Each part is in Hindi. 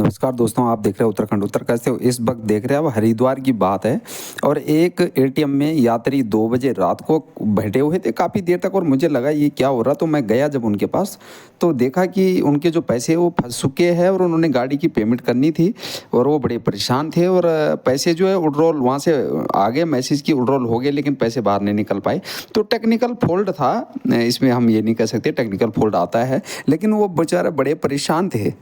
नमस्कार दोस्तों, आप देख रहे हैं उत्तराखंड उत्तर। कैसे हो? इस वक्त देख रहे हैं, अब हरिद्वार की बात है और एक एटीएम में यात्री 2 बजे रात को बैठे हुए थे काफ़ी देर तक और मुझे लगा ये क्या हो रहा। तो मैं गया जब उनके पास तो देखा कि उनके जो पैसे वो फंस चुके हैं और उन्होंने गाड़ी की पेमेंट करनी थी और वो बड़े परेशान थे और पैसे जो है विड्रॉल वहाँ से आ गए, मैसेज की विड्रॉल हो गए लेकिन पैसे बाहर नहीं निकल पाए। तो टेक्निकल फॉल्ट था, इसमें हम ये नहीं कह सकते टेक्निकल फॉल्ट आता है, लेकिन वो बेचारे बड़े परेशान थे।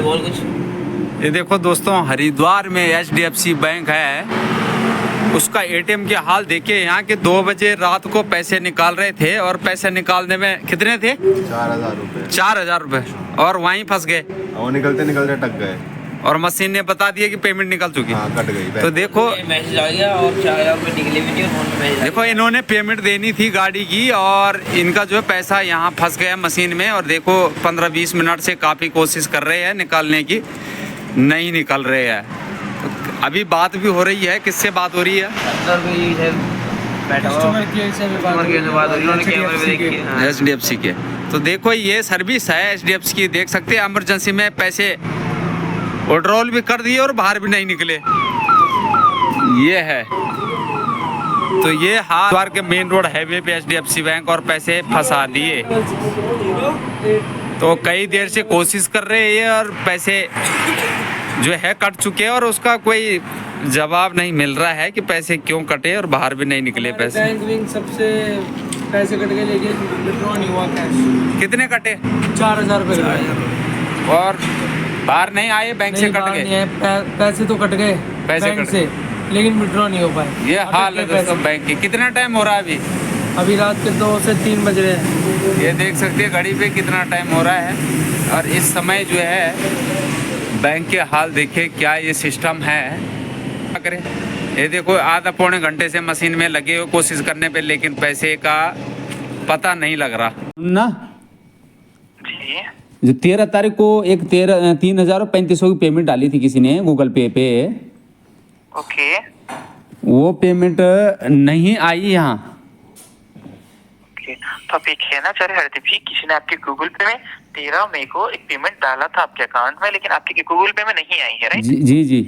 बोल कुछ। ये देखो दोस्तों, हरिद्वार में HDFC बैंक है, उसका एटीएम के हाल देखिए। यहाँ के 2 बजे रात को पैसे निकाल रहे थे और पैसे निकालने में कितने थे? 4,000 रुपये। 4,000 रुपये और वहीं फंस गए और निकलते निकलते टक गए और मशीन ने बता दिया कि पेमेंट निकल चुकी। हाँ, कट गई। तो देखो मैसेज आ गया और 4,000 रुपये निकले भी नहीं। देखो, इन्होंने पेमेंट देनी थी गाड़ी की और इनका जो है पैसा यहाँ फंस गया मशीन में। और देखो 15-20 मिनट से काफ़ी कोशिश कर रहे हैं निकालने की, नहीं निकल रहे हैं। तो अभी बात भी हो रही है, किससे बात हो रही है? HDFC के। तो देखो ये सर्विस है HDFC की, देख सकते हैं इमरजेंसी में पैसे विड्रॉल भी कर दिए और बाहर भी नहीं निकले। ये है, तो ये हरिद्वार के मेन रोड हाईवे पे HDFC बैंक और पैसे फंसा दिए। तो कई देर से कोशिश कर रहे हैं और पैसे जो है कट चुके हैं और उसका कोई जवाब नहीं मिल रहा है कि पैसे क्यों कटे और बाहर भी नहीं निकले पैसे। बैंक सबसे पैसे कट गए लेकिन विड्रॉ नहीं हुआ कैश। कितने कटे? 4,000 रुपये कट गए और बाहर नहीं आए, बैंक से कट गए। पैसे तो कट गए पैसे बैंक कट से, लेकिन विड्रॉ नहीं हो पाए। ये हाल है दोस्तों बैंक की। कितना टाइम हो रहा है अभी रात के 2 से 3 बज रहे हैं। ये देख सकते हैं घड़ी पे कितना टाइम हो रहा है और इस समय जो है बैंक के हाल देखिए क्या ये सिस्टम है। क्या करें? ये देखो आधा पौने घंटे से मशीन में लगे हो कोशिश करने पे, लेकिन पैसे का पता नहीं लग रहा ना। जो 13 तारीख को एक 3,035 की पेमेंट डाली थी किसी ने गूगल पे पे। ओके। वो पेमेंट नहीं आई यहाँ। ओके, तो आप एक है ना चाहे हरदीप जी, किसी ने आपके गूगल पे में 13 मई को एक पेमेंट डाला था आपके अकाउंट में, लेकिन आपके गूगल पे में नहीं आई है, राइट? जी जी जी।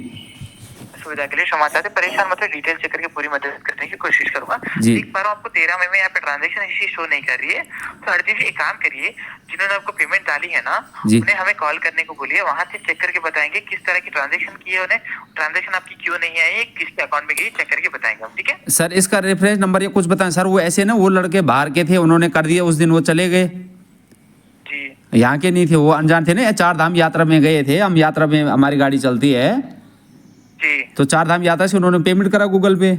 सुविधा के लिए क्षमा चाहते, परेशान मत, डिटेल चेक करके पूरी मदद करने की कोशिश करूंगा। जी। एक बार आपको 13 मई में यहाँ पे ट्रांजेक्शन हिस्ट्री शो नहीं कर रही है, तो हरदीप जी एक काम करिए, जिन्होंने आपको पेमेंट डाली है ना, उन्हें हमें कॉल करने को बोलिए, वहां से चेक करके बताएंगे किस तरह की ट्रांजेक्शन की है, उन्हें ट्रांजेक्शन आपकी क्यों नहीं आई, किसके अकाउंट में गई, चेक करके बताएंगे हम, ठीक है? सर इसका रेफरेंस नंबर या कुछ बताएं सर। वो ऐसे ना, वो लड़के बाहर के थे, उन्होंने कर दिया उस दिन, वो चले गए, जी यहाँ के नहीं थे, वो अनजान थे ना। 4 धाम यात्रा में गए थे हम, यात्रा में हमारी गाड़ी चलती है, जी तो 4 धाम यात्रा से उन्होंने पेमेंट करा गूगल पे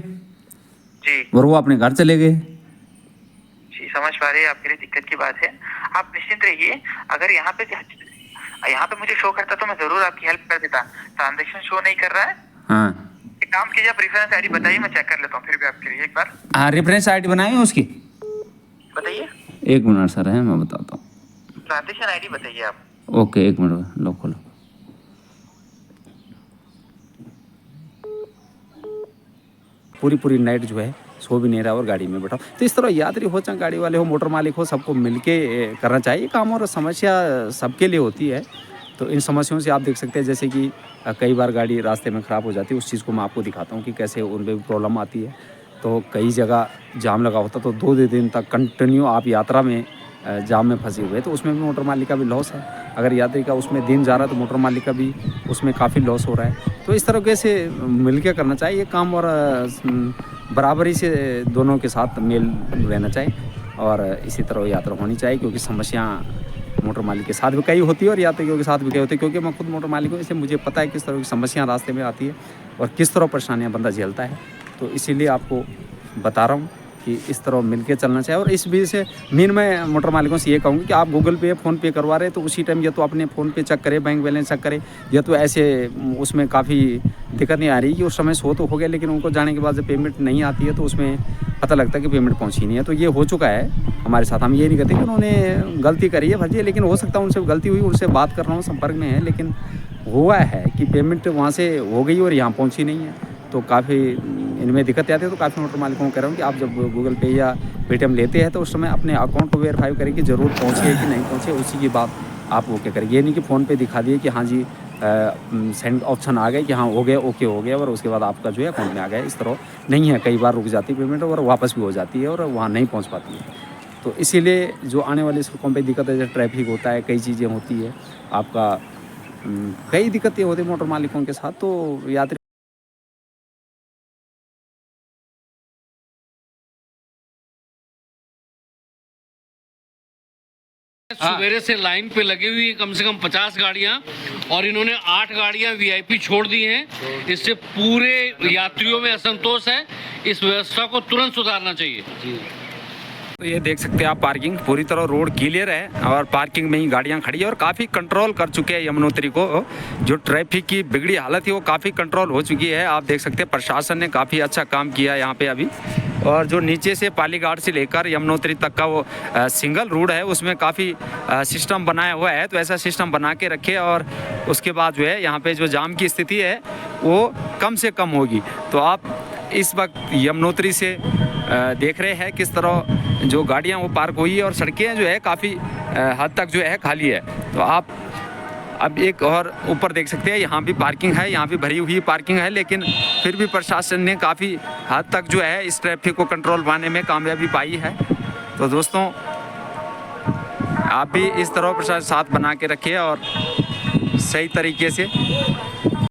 जी और वो अपने घर चले गए। जी, समझ पा रहे हैं, आपके लिए दिक्कत की बात है। आप निश्चिंत रहिए, अगर यहाँ पे मुझे शो करता तो मैं जरूर आपकी हेल्प कर देता। ट्रांजेक्शन शो नहीं कर रहा है। हाँ एक काम कीजिए, आप रेफरेंस आईडी बताइए, मैं चेक कर लेता हूँ फिर भी आपके लिए एक बार। हाँ, रेफरेंस आईडी बनाए हैं उसकी? बताइए, 1 मिनट सर है, मैं बताता हूँ। ट्रांजेक्शन आईडी बताइए आप। ओके 1 मिनट, लो खोलो। पूरी नाइट जो है सो भी नहीं रहा और गाड़ी में बैठा। तो इस तरह यात्री हो चाहे गाड़ी वाले हो, मोटर मालिक हो, सबको मिलके करना चाहिए काम। और समस्या सबके लिए होती है। तो इन समस्याओं से आप देख सकते हैं, जैसे कि कई बार गाड़ी रास्ते में ख़राब हो जाती है, उस चीज़ को मैं आपको दिखाता हूँ कि कैसे उनमें भी प्रॉब्लम आती है। तो कई जगह जाम लगा होता, तो 2 दिन तक कंटिन्यू आप यात्रा में जाम में फंसे हुए, तो उसमें भी मोटर मालिक का भी लॉस है। अगर यात्री का उसमें दिन जा रहा है तो मोटर मालिक का भी उसमें काफ़ी लॉस हो रहा है। तो इस तरीके से मिलकर करना चाहिए ये काम और बराबरी से दोनों के साथ मेल रहना चाहिए और इसी तरह यात्रा होनी चाहिए, क्योंकि समस्या मोटर मालिक के साथ भी कई होती है और यात्रियों के साथ भी कई होती है। क्योंकि मैं खुद मोटर मालिक हूँ, इसलिए मुझे पता है किस तरह की समस्या रास्ते में आती है और किस तरह परेशानियाँ बंदा झेलता है। तो इसीलिए आपको बता रहा हूँ कि इस तरह मिलके चलना चाहिए। और इस वजह से मेन मैं मोटर मालिकों से ये कहूँगी कि आप गूगल पे फ़ोन पे करवा रहे तो उसी टाइम या तो अपने फ़ोन पे चेक करें, बैंक बैलेंस चेक करें, या तो ऐसे उसमें काफ़ी दिक्कत नहीं आ रही कि उस समय शो तो हो गया, लेकिन उनको जाने के बाद जब पेमेंट नहीं आती है तो उसमें पता लगता है कि पेमेंट पहुँची नहीं है। तो ये हो चुका है हमारे साथ। हम ये नहीं कहते कि उन्होंने गलती करी है भजी, लेकिन हो सकता है उनसे गलती हुई, उनसे बात कर रहा हूँ, संपर्क में है, लेकिन हुआ है कि पेमेंट वहाँ से हो गई और यहाँ पहुँची नहीं है। तो काफ़ी इनमें दिक्कत आती है। तो काफ़ी मोटर मालिकों को कह रहा हूँ कि आप जब गूगल पे या पेटीएम लेते हैं तो उस समय अपने अकाउंट को वेरीफाई करें कि ज़रूर पहुँचे कि नहीं पहुँचे, उसी की बात आप वो क्या करें। ये नहीं कि फ़ोन पे दिखा दिए कि हाँ जी सेंड ऑप्शन आ गए कि हाँ हो गया, ओके हो गया, और उसके बाद आपका जो है अकाउंट में आ गया। इस तरह नहीं है, कई बार रुक जाती है पेमेंट और वापस भी हो जाती है और वहाँ नहीं पहुँच पाती है। तो इसीलिए जो आने वाले सड़कों पे दिक्कत है, जैसे ट्रैफिक होता है, कई चीज़ें होती है, आपका कई दिक्कतें होती है मोटर मालिकों के साथ। तो यात्री सवेरे से लाइन पे लगी हुई है कम से कम 50 गाड़ियां, और इन्होंने 8 गाड़ियां वीआईपी छोड़ दी हैं। इससे पूरे यात्रियों में असंतोष है। इस व्यवस्था को तुरंत सुधारना चाहिए। तो ये देख सकते हैं आप, पार्किंग पूरी तरह रोड क्लियर है और पार्किंग में ही गाड़ियां खड़ी है और काफ़ी कंट्रोल कर चुके हैं यमुनोत्री को। जो ट्रैफिक की बिगड़ी हालत है वो काफ़ी कंट्रोल हो चुकी है। आप देख सकते हैं प्रशासन ने काफ़ी अच्छा काम किया यहाँ पे अभी। और जो नीचे से पालीघाट से लेकर यमुनोत्री तक का वो सिंगल रोड है, उसमें काफ़ी सिस्टम बनाया हुआ है। तो ऐसा सिस्टम बना के रखे और उसके बाद जो है यहाँ पे जो जाम की स्थिति है वो कम से कम होगी। तो आप इस वक्त यमुनोत्री से देख रहे हैं किस तरह जो गाड़ियाँ वो पार्क हुई है और सड़कें जो है काफ़ी हद तक जो है खाली है। तो आप अब एक और ऊपर देख सकते हैं, यहाँ भी पार्किंग है, यहाँ भी भरी हुई पार्किंग है, लेकिन फिर भी प्रशासन ने काफ़ी हद तक जो है इस ट्रैफिक को कंट्रोल पाने में कामयाबी पाई है। तो दोस्तों आप भी इस तरह प्रशासन साथ बना के रखिए और सही तरीके से